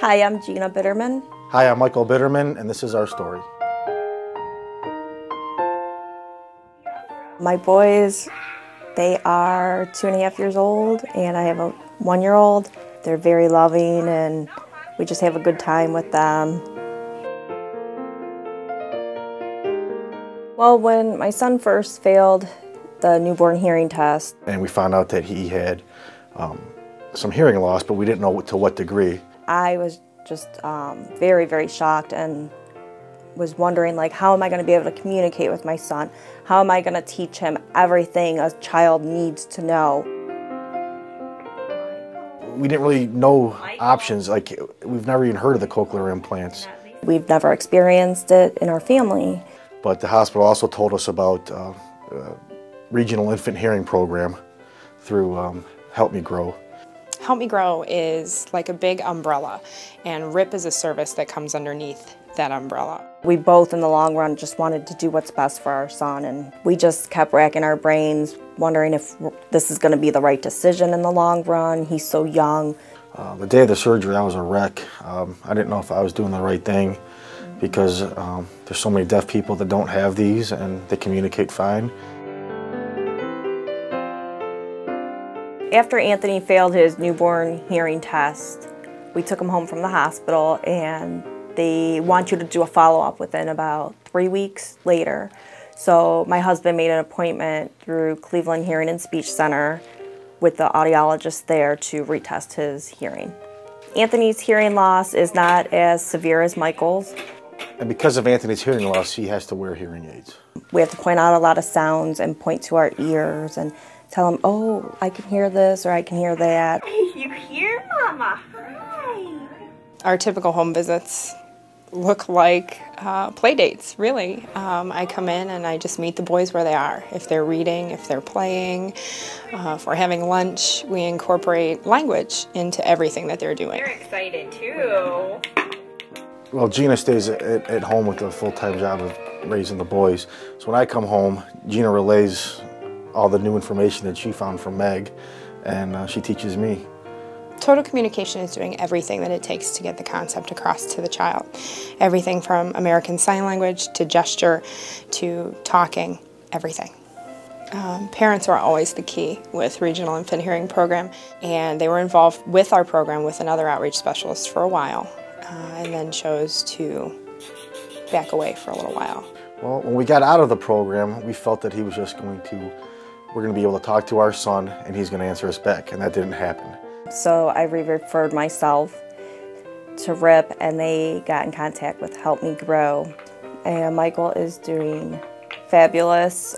Hi, I'm Gina Bitterman. Hi, I'm Michael Bitterman, and this is our story. My boys, they are 2.5 years old, and I have a 1-year-old. They're very loving, and we just have a good time with them. Well, when my son first failed the newborn hearing test, And we found out that he had some hearing loss, but we didn't know to what degree. I was just very, very shocked and was wondering, like, how am I going to be able to communicate with my son? How am I going to teach him everything a child needs to know? We didn't really know options, like we've never even heard of the cochlear implants. We've never experienced it in our family. But the hospital also told us about Regional Infant Hearing Program through Help Me Grow. Help Me Grow is like a big umbrella, and RIP is a service that comes underneath that umbrella. We both, in the long run, just wanted to do what's best for our son, and we just kept racking our brains, wondering if this is going to be the right decision in the long run. He's so young. The day of the surgery, I was a wreck. I didn't know if I was doing the right thing because there's so many deaf people that don't have these and they communicate fine. After Anthony failed his newborn hearing test, we took him home from the hospital, and they want you to do a follow-up within about 3 weeks later. So my husband made an appointment through Cleveland Hearing and Speech Center with the audiologist there to retest his hearing. Anthony's hearing loss is not as severe as Michael's. And because of Anthony's hearing loss, he has to wear hearing aids. We have to point out a lot of sounds and point to our ears and tell him, oh, I can hear this or I can hear that. You hear, Mama? Hi. Our typical home visits look like play dates, really. I come in and I just meet the boys where they are. If they're reading, if they're playing, if we're having lunch, we incorporate language into everything that they're doing. They're excited too. Well, Gina stays at home with a full-time job of raising the boys. So when I come home, Gina relays all the new information that she found from Meg, and she teaches me. Total Communication is doing everything that it takes to get the concept across to the child. Everything from American Sign Language to gesture to talking, everything. Parents are always the key with Regional Infant Hearing Program, and they were involved with our program with another outreach specialist for a while, and then chose to back away for a little while. Well, when we got out of the program, we felt that he was just we're going to be able to talk to our son and he's going to answer us back, and that didn't happen. So I re-referred myself to RIP, and they got in contact with Help Me Grow. And Michael is doing fabulous.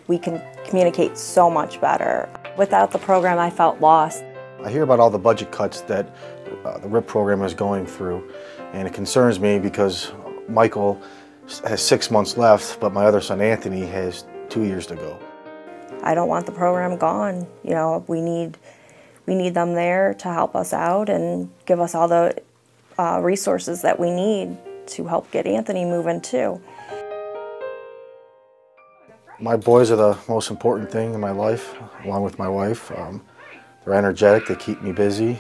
We can communicate so much better. Without the program, I felt lost. I hear about all the budget cuts that the RIP program is going through, and it concerns me because Michael has 6 months left, but my other son Anthony has 2 years to go. I don't want the program gone. You know, we need them there to help us out and give us all the resources that we need to help get Anthony moving too. My boys are the most important thing in my life, along with my wife. They're energetic, they keep me busy.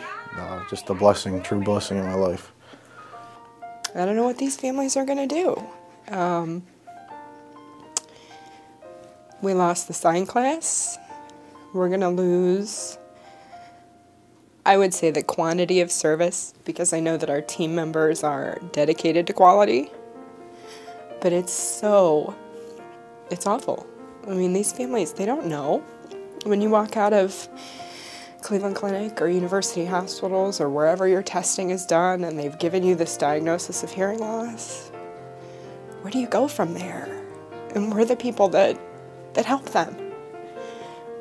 Just a blessing, true blessing in my life. I don't know what these families are going to do. We lost the sign class. We're going to lose, I would say, the quantity of service, because I know that our team members are dedicated to quality. But it's awful. I mean, these families, they don't know. When you walk out of Cleveland Clinic or university hospitals or wherever your testing is done and they've given you this diagnosis of hearing loss, where do you go from there? And we're the people that help them.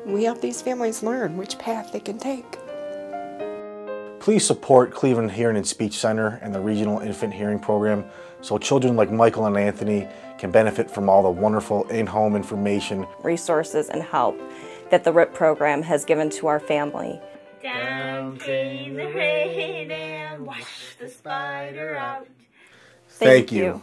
We help these families learn which path they can take. Please support Cleveland Hearing and Speech Center and the Regional Infant Hearing Program so children like Michael and Anthony can benefit from all the wonderful in-home information, resources, and help that the RIP program has given to our family. Down came the rain and washed the spider out. Thank you.